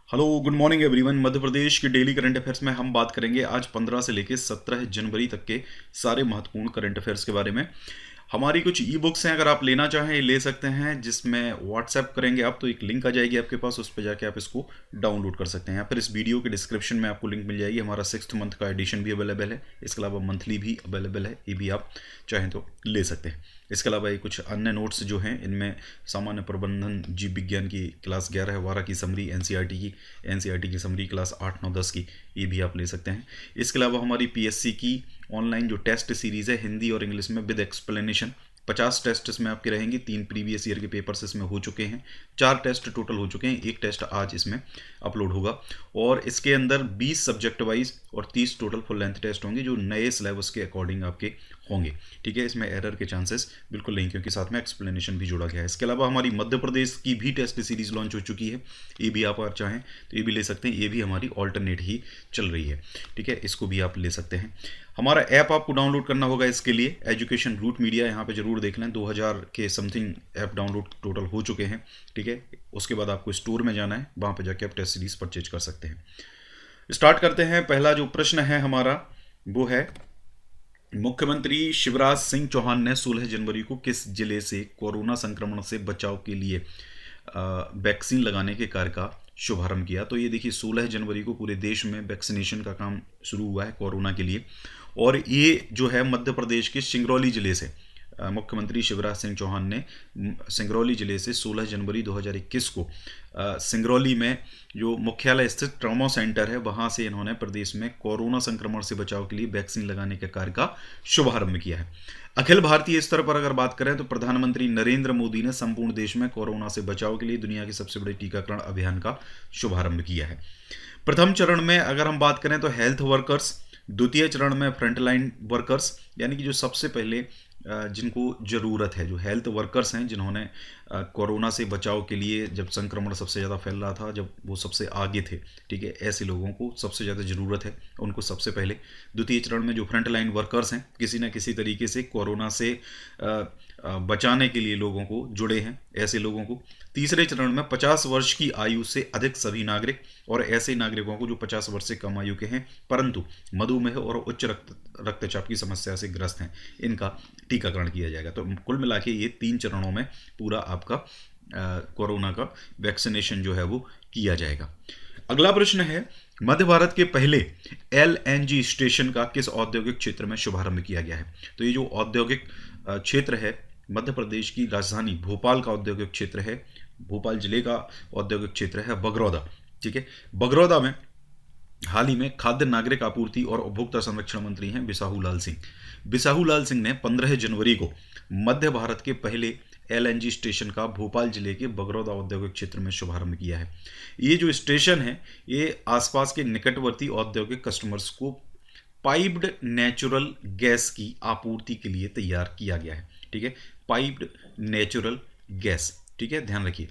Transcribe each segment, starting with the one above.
Hello good morning everyone. Madhya Pradesh के daily current affairs में हम बात करेंगे आज 15 से लेकर 17 जनवरी तक के सारे महत्वपूर्ण करंट अफेयर्स के बारे में। हमारी कुछ ई बुक्स हैं, अगर आप लेना चाहें ले सकते हैं, जिसमें व्हाट्सएप करेंगे आप तो एक लिंक आ जाएगी आपके पास, उस पर जाके आप इसको डाउनलोड कर सकते हैं, या फिर इस वीडियो के डिस्क्रिप्शन में आपको लिंक मिल जाएगी। हमारा 6th मंथ का एडिशन भी अवेलेबल है, इसके अलावा मंथली भी अवेलेबल है, ये भी आप चाहें तो ले सकते हैं। इसके अलावा ये कुछ अन्य नोट्स जो हैं इनमें सामान्य प्रबंधन जीव विज्ञान की क्लास 11-12 की समरी, एनसीईआरटी की समरी क्लास 8, 9, 10 की, ये भी आप ले सकते हैं। इसके अलावा हमारी पीएससी की ऑनलाइन जो टेस्ट सीरीज़ है हिंदी और इंग्लिश में विद एक्सप्लेनेशन, 50 टेस्ट इसमें आपके रहेंगे। 3 प्रीवियस ईयर के पेपर्स इसमें हो चुके हैं, 4 टेस्ट टोटल हो चुके हैं, एक टेस्ट आज इसमें अपलोड होगा। और इसके अंदर 20 सब्जेक्ट वाइज और 30 टोटल फुल लेंथ टेस्ट होंगे जो नए सिलेबस के अकॉर्डिंग आपके होंगे। ठीक है, इसमें एरर के चांसेस बिल्कुल नहीं, क्योंकि साथ में एक्सप्लेनेशन भी जोड़ा गया है। इसके अलावा हमारी मध्य प्रदेश की भी टेस्ट सीरीज लॉन्च हो चुकी है, ये भी आप अगर चाहें तो ये भी ले सकते हैं, ये भी हमारी ऑल्टरनेट ही चल रही है। ठीक है, इसको भी आप ले सकते हैं। हमारा ऐप आपको डाउनलोड करना होगा, इसके लिए एजुकेशन रूट मीडिया यहाँ पे जरूर देख लें, 2000 के समथिंग ऐप डाउनलोड टोटल हो चुके हैं। ठीक है, उसके बाद आपको स्टोर में जाना है, वहाँ पे जाके आप टेस्ट सीरीज परचेज कर सकते हैं। स्टार्ट करते हैं। पहला जो प्रश्न है हमारा वो है, मुख्यमंत्री शिवराज सिंह चौहान ने 16 जनवरी को किस जिले से कोरोना संक्रमण से बचाव के लिए वैक्सीन लगाने के कार्य का शुभारंभ किया? तो ये देखिए 16 जनवरी को पूरे देश में वैक्सीनेशन का काम शुरू हुआ है कोरोना के लिए, और ये जो है मध्य प्रदेश के सिंगरौली जिले से मुख्यमंत्री शिवराज सिंह चौहान ने सिंगरौली जिले से 16 जनवरी 2021 को सिंगरौली में जो मुख्यालय स्थित ट्रॉमा सेंटर है वहाँ से इन्होंने प्रदेश में कोरोना संक्रमण से बचाव के लिए वैक्सीन लगाने के कार्य का शुभारंभ किया है। अखिल भारतीय स्तर पर अगर बात करें तो प्रधानमंत्री नरेंद्र मोदी ने संपूर्ण देश में कोरोना से बचाव के लिए दुनिया के सबसे बड़े टीकाकरण अभियान का शुभारंभ किया है। प्रथम चरण में अगर हम बात करें तो हेल्थ वर्कर्स, द्वितीय चरण में फ्रंटलाइन वर्कर्स, यानी कि जो सबसे पहले जिनको ज़रूरत है, जो हेल्थ वर्कर्स हैं जिन्होंने कोरोना से बचाव के लिए, जब संक्रमण सबसे ज़्यादा फैल रहा था, जब वो सबसे आगे थे, ठीक है, ऐसे लोगों को सबसे ज़्यादा ज़रूरत है, उनको सबसे पहले। द्वितीय चरण में जो फ्रंट लाइन वर्कर्स हैं, किसी न किसी तरीके से कोरोना से बचाने के लिए लोगों को जुड़े हैं, ऐसे लोगों को। तीसरे चरण में 50 वर्ष की आयु से अधिक सभी नागरिक, और ऐसे नागरिकों को जो 50 वर्ष से कम आयु के हैं परंतु मधुमेह और उच्च रक्तचाप की समस्या से ग्रस्त हैं, इनका टीकाकरण किया जाएगा। तो कुल मिला के ये 3 चरणों में पूरा आपका कोरोना का वैक्सीनेशन जो है वो किया जाएगा। अगला प्रश्न है, मध्य भारत के पहले एलएनजी स्टेशन का किस औद्योगिक क्षेत्र में शुभारंभ किया गया है? तो ये जो औद्योगिक क्षेत्र है मध्य प्रदेश की राजधानी भोपाल का औद्योगिक क्षेत्र है, भोपाल जिले का औद्योगिक क्षेत्र है बगरौदा। ठीक है, बगरौदा में हाल ही में खाद्य नागरिक आपूर्ति और उपभोक्ता संरक्षण मंत्री हैं बिसाहू लाल सिंह। बिसाहू लाल सिंह ने 15 जनवरी को मध्य भारत के पहले एलएनजी स्टेशन का भोपाल जिले के बगरौदा औद्योगिक क्षेत्र में शुभारंभ किया है। ये जो स्टेशन है ये आसपास के निकटवर्ती औद्योगिक कस्टमर्स को पाइप्ड नेचुरल गैस की आपूर्ति के लिए तैयार किया गया है। ठीक है, पाइप्ड नेचुरल गैस। ठीक है, ध्यान रखिए।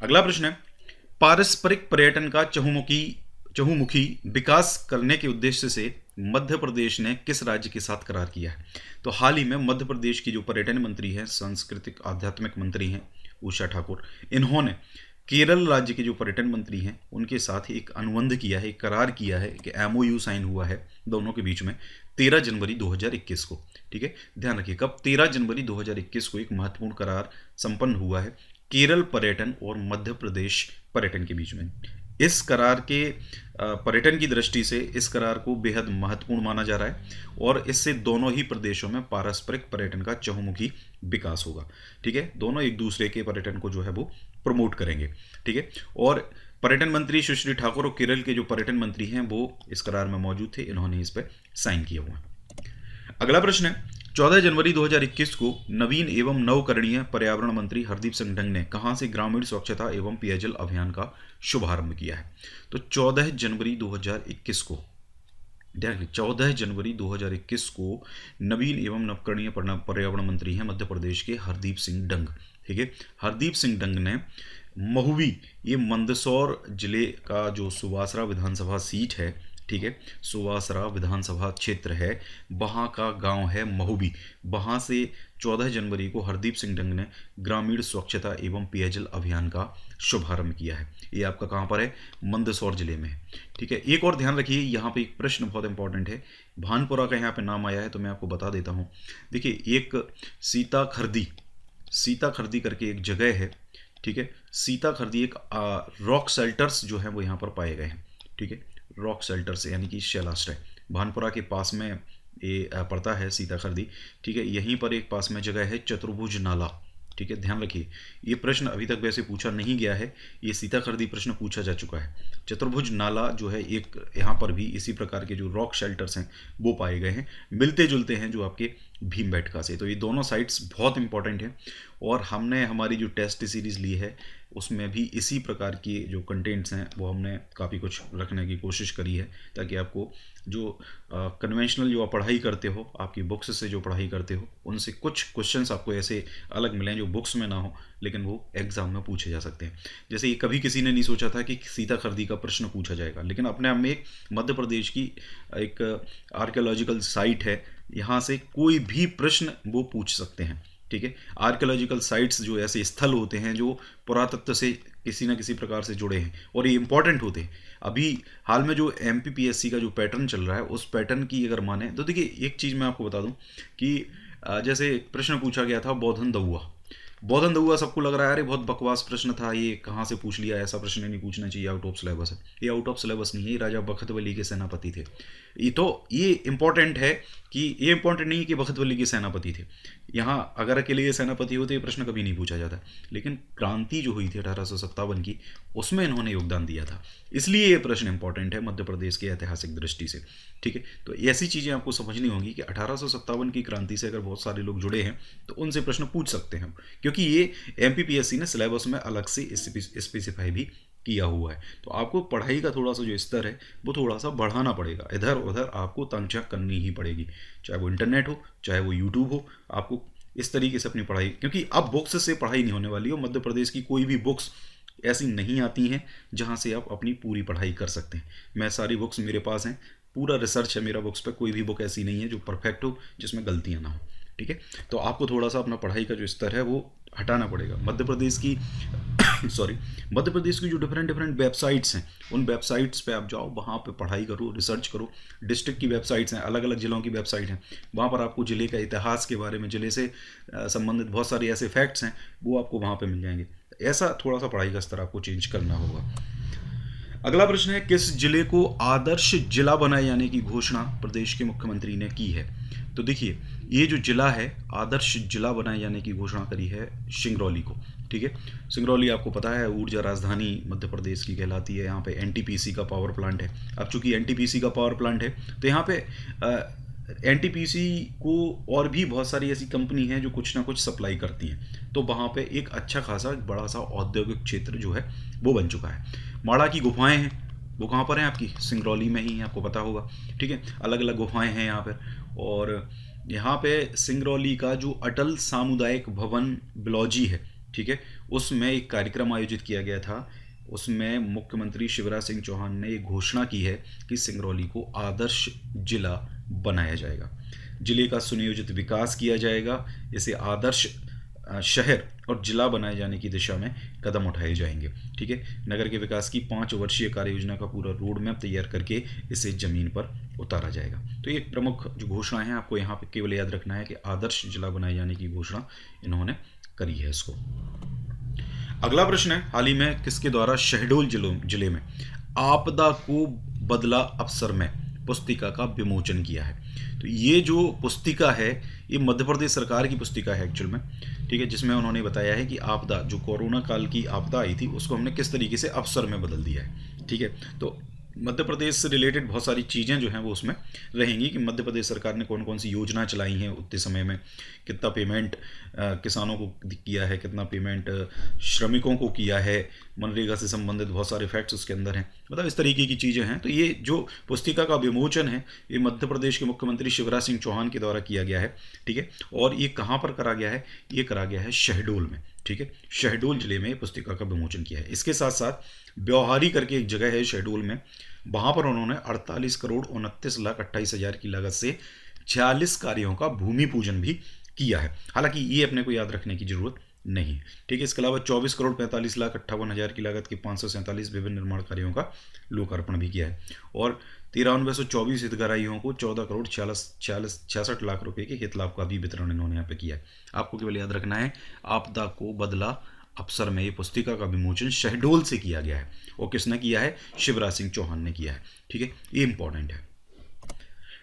अगला प्रश्न है, पारस्परिक पर्यटन का चहुमुखी विकास करने के उद्देश्य से मध्य प्रदेश ने किस राज्य के साथ करार किया है? तो हाल ही में मध्य प्रदेश की जो पर्यटन मंत्री हैं, सांस्कृतिक आध्यात्मिक मंत्री हैं उषा ठाकुर, इन्होंने केरल राज्य के जो पर्यटन मंत्री हैं उनके साथ एक अनुबंध किया है, एक करार किया है, कि एमओयू साइन हुआ है दोनों के बीच में 13 जनवरी 2021 को। ठीक है, ध्यान रखिए कब, 13 जनवरी 2021 को एक महत्वपूर्ण करार संपन्न हुआ है केरल पर्यटन और मध्य प्रदेश पर्यटन के बीच में। इस करार के पर्यटन की दृष्टि से इस करार को बेहद महत्वपूर्ण माना जा रहा है, और इससे दोनों ही प्रदेशों में पारस्परिक पर्यटन का चहुमुखी विकास होगा। ठीक है, दोनों एक दूसरे के पर्यटन को जो है वो प्रमोट करेंगे। ठीक है, और पर्यटन मंत्री सुश्री ठाकुर और केरल के जो पर्यटन मंत्री हैं वो इस करार में मौजूद थे, इन्होंने इस पर साइन किया हुआ है। अगला प्रश्न है, 14 जनवरी 2021 को नवीन एवं नवकरणीय पर्यावरण मंत्री हरदीप सिंह डंग ने कहां से ग्रामीण स्वच्छता एवं पेयजल अभियान का शुभारंभ किया है? तो 14 जनवरी 2021 को, 14 जनवरी 2021 को नवीन एवं नवकरणीय पर्यावरण मंत्री हैं मध्य प्रदेश के हरदीप सिंह डंग। ठीक है, हरदीप सिंह डंग ने महुवी, ये मंदसौर जिले का जो सुवासरा विधानसभा सीट है, ठीक है। सुवासरा विधानसभा क्षेत्र है, वहाँ का गांव है महुबी। वहाँ से 14 जनवरी को हरदीप सिंह डंग ने ग्रामीण स्वच्छता एवं पेयजल अभियान का शुभारंभ किया है। ये आपका कहाँ पर है? मंदसौर जिले में है, ठीक है। एक और ध्यान रखिए, यहाँ पे एक प्रश्न बहुत इंपॉर्टेंट है, भानपुरा का यहाँ पे नाम आया है तो मैं आपको बता देता हूँ। देखिए, एक सीता खर्दी करके एक जगह है, ठीक है। सीता खर्दी एक रॉक शेल्टर्स जो है वो यहाँ पर पाए गए हैं, ठीक है। रॉक शेल्टर्स यानी कि शैलाश्रय, भानपुरा के पास में ये पड़ता है सीता खर्दी, ठीक है। यहीं पर एक पास में जगह है चतुर्भुज नाला, ठीक है। ध्यान रखिए, ये प्रश्न अभी तक वैसे पूछा नहीं गया है, ये सीता खर्दी प्रश्न पूछा जा चुका है। चतुर्भुज नाला जो है, एक यहाँ पर भी इसी प्रकार के जो रॉक शेल्टर्स हैं वो पाए गए हैं, मिलते जुलते हैं जो आपके भीमबेटका से। तो ये दोनों साइट्स बहुत इंपॉर्टेंट हैं और हमने हमारी जो टेस्ट सीरीज़ ली है उसमें भी इसी प्रकार की जो कंटेंट्स हैं वो हमने काफ़ी कुछ रखने की कोशिश करी है, ताकि आपको जो कन्वेंशनल जो आप पढ़ाई करते हो, आपकी बुक्स से जो पढ़ाई करते हो, उनसे कुछ क्वेश्चंस आपको ऐसे अलग मिलें जो बुक्स में ना हो लेकिन वो एग्जाम में पूछे जा सकते हैं। जैसे ये कभी किसी ने नहीं सोचा था कि सीता खर्दी का प्रश्न पूछा जाएगा, लेकिन अपने आप में एक मध्य प्रदेश की एक आर्कियोलॉजिकल साइट है, यहाँ से कोई भी प्रश्न वो पूछ सकते हैं, ठीक है। आर्कियोलॉजिकल साइट्स जो ऐसे स्थल होते हैं जो पुरातत्व से किसी न किसी प्रकार से जुड़े हैं और ये इंपॉर्टेंट होते हैं। अभी हाल में जो MPPSC का जो पैटर्न चल रहा है उस पैटर्न की अगर माने तो देखिए, एक चीज़ मैं आपको बता दूं कि जैसे प्रश्न पूछा गया था बौद्धन दहुआ, सबको लग रहा है अरे बहुत बकवास प्रश्न था, ये कहाँ से पूछ लिया, ऐसा प्रश्न नहीं पूछना चाहिए, आउट ऑफ सिलेबस है। ये आउट ऑफ सिलेबस नहीं है, ये राजा बखतवली के सेनापति थे। ये इंपॉर्टेंट है कि ये इंपॉर्टेंट नहीं है कि बखतवली के सेनापति थे, यहाँ अगर अकेले ये सेनापति होते ये प्रश्न कभी नहीं पूछा जाता, लेकिन क्रांति जो हुई थी 1857 की, उसमें इन्होंने योगदान दिया था, इसलिए ये प्रश्न इंपॉर्टेंट है मध्य प्रदेश की ऐतिहासिक दृष्टि से, ठीक है। तो ऐसी चीज़ें आपको समझनी होंगी कि 1857 की क्रांति से अगर बहुत सारे लोग जुड़े हैं तो उनसे प्रश्न पूछ सकते हैं, क्योंकि ये MPPSC ने सिलेबस में अलग से स्पेसिफाई भी किया हुआ है। तो आपको पढ़ाई का थोड़ा सा जो स्तर है वो थोड़ा सा बढ़ाना पड़ेगा, इधर उधर आपको तंग करनी ही पड़ेगी, चाहे वो इंटरनेट हो चाहे वो यूट्यूब हो, आपको इस तरीके से अपनी पढ़ाई, क्योंकि अब बुक्स से पढ़ाई नहीं होने वाली हो। मध्य प्रदेश की कोई भी बुक्स ऐसी नहीं आती हैं जहाँ से आप अपनी पूरी पढ़ाई कर सकते हैं। मैं सारी बुक्स मेरे पास हैं, पूरा रिसर्च है मेरा बुक्स पे, कोई भी बुक ऐसी नहीं है जो परफेक्ट हो, जिसमें गलतियाँ ना हो, ठीक है। तो आपको थोड़ा सा अपना पढ़ाई का जो स्तर है वो हटाना पड़ेगा। मध्य प्रदेश की मध्य प्रदेश की जो डिफरेंट वेबसाइट्स हैं, उन वेबसाइट्स पे आप जाओ, वहाँ पे पढ़ाई करो, रिसर्च करो। डिस्ट्रिक्ट की वेबसाइट्स हैं, अलग अलग जिलों की वेबसाइट हैं, वहाँ पर आपको जिले का इतिहास के बारे में, जिले से संबंधित बहुत सारे ऐसे फैक्ट्स हैं वो आपको वहाँ पे मिल जाएंगे। ऐसा थोड़ा सा पढ़ाई का स्तर आपको चेंज करना होगा। अगला प्रश्न है, किस जिले को आदर्श जिला बनाए जाने की घोषणा प्रदेश के मुख्यमंत्री ने की है? तो देखिए, ये जो जिला है आदर्श जिला बनाए जाने की घोषणा करी है सिंगरौली को, ठीक है। सिंगरौली आपको पता है ऊर्जा राजधानी मध्य प्रदेश की कहलाती है। यहाँ पे NTPC का पावर प्लांट है। अब चूंकि NTPC का पावर प्लांट है तो यहाँ पे NTPC को और भी बहुत सारी ऐसी कंपनी हैं जो कुछ ना कुछ सप्लाई करती हैं, तो वहाँ पे एक अच्छा खासा बड़ा सा औद्योगिक क्षेत्र जो है वो बन चुका है। माड़ा की गुफाएं हैं, वो कहाँ पर हैं? आपकी सिंगरौली में ही, आपको पता होगा, ठीक है। अलग अलग गुफाएं हैं यहाँ पर। और यहाँ पे सिंगरौली का जो अटल सामुदायिक भवन बिलौजी है, ठीक है, उसमें एक कार्यक्रम आयोजित किया गया था। उसमें मुख्यमंत्री शिवराज सिंह चौहान ने एक घोषणा की है कि सिंगरौली को आदर्श जिला बनाया जाएगा, जिले का सुनियोजित विकास किया जाएगा, इसे आदर्श शहर और जिला बनाए जाने की दिशा में कदम उठाए जाएंगे, ठीक है। नगर के विकास की 5 वर्षीय कार्य योजना का पूरा रोड मैप तैयार करके इसे जमीन पर उतारा जाएगा। तो ये प्रमुख जो घोषणा है, आपको यहाँ पे केवल याद रखना है कि आदर्श जिला बनाए जाने की घोषणा इन्होंने करी है इसको। अगला प्रश्न है, हाल ही में किसके द्वारा शहडोल जिले में आपदा को बदला अवसर में पुस्तिका का विमोचन किया है? तो ये जो पुस्तिका है ये मध्य प्रदेश सरकार की पुस्तिका है एक्चुअल में, ठीक है, जिसमें उन्होंने बताया है कि आपदा जो कोरोना काल की आपदा आई थी उसको हमने किस तरीके से अवसर में बदल दिया है, ठीक है। तो मध्य प्रदेश से रिलेटेड बहुत सारी चीज़ें जो हैं वो उसमें रहेंगी कि मध्य प्रदेश सरकार ने कौन कौन सी योजना चलाई हैं उतने समय में, कितना पेमेंट किसानों को किया है, कितना पेमेंट श्रमिकों को किया है, मनरेगा से संबंधित बहुत सारे फैक्ट्स उसके अंदर हैं, मतलब इस तरीके की चीज़ें हैं। तो ये जो पुस्तिका का विमोचन है ये मध्य प्रदेश के मुख्यमंत्री शिवराज सिंह चौहान के द्वारा किया गया है, ठीक है। और ये कहाँ पर करा गया है? ये करा गया है शहडोल में, ठीक है, शहडोल जिले में पुस्तिका का विमोचन किया है। इसके साथ साथ ब्यौहारी करके एक जगह है शहडोल में, वहां पर उन्होंने 48 करोड़ 29,28,000 की लागत से 46 कार्यों का भूमि पूजन भी किया है। हालांकि ये अपने को याद रखने की जरूरत नहीं है, ठीक है। इसके अलावा 24 करोड़ 45,58,000 की लागत के 547 विभिन्न निर्माण कार्यों का लोकार्पण भी किया है और 9324 हितग्राहियों को 14 करोड़ 66 लाख रुपए के हित लाभ का भी वितरण इन्होंने यहाँ पे किया है। आपको केवल याद रखना है, आपदा को बदला अवसर में ये पुस्तिका का विमोचन शहडोल से किया गया है और किसने किया है? शिवराज सिंह चौहान ने किया है, ठीक है। ये इंपॉर्टेंट है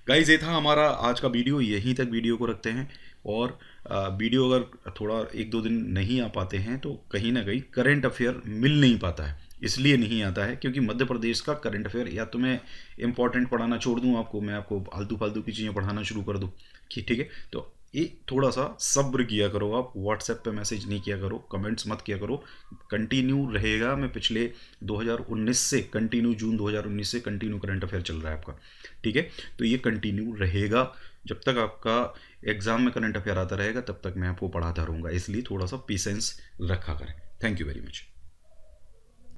गाइज। ये था हमारा आज का वीडियो, यहीं तक वीडियो को रखते हैं। और वीडियो अगर थोड़ा 1-2 दिन नहीं आ पाते हैं तो कहीं ना कहीं करंट अफेयर मिल नहीं पाता है, इसलिए नहीं आता है क्योंकि मध्य प्रदेश का करंट अफेयर या तो मैं इंपॉर्टेंट पढ़ाना छोड़ दूं आपको, मैं आपको फालतू फालतू की चीज़ें पढ़ाना शुरू कर दूं, ठीक है। तो ये थोड़ा सा सब्र किया करो, आप व्हाट्सएप पे मैसेज नहीं किया करो, कमेंट्स मत किया करो, कंटिन्यू रहेगा। मैं पिछले 2019 से कंटिन्यू, जून 2019 से कंटिन्यू करंट अफेयर चल रहा है आपका, ठीक है। तो ये कंटिन्यू रहेगा जब तक आपका एग्जाम में करंट अफेयर आता रहेगा, तब तक मैं आपको पढ़ाता रहूँगा, इसलिए थोड़ा सा पेशेंस रखा करें। Thank you very much.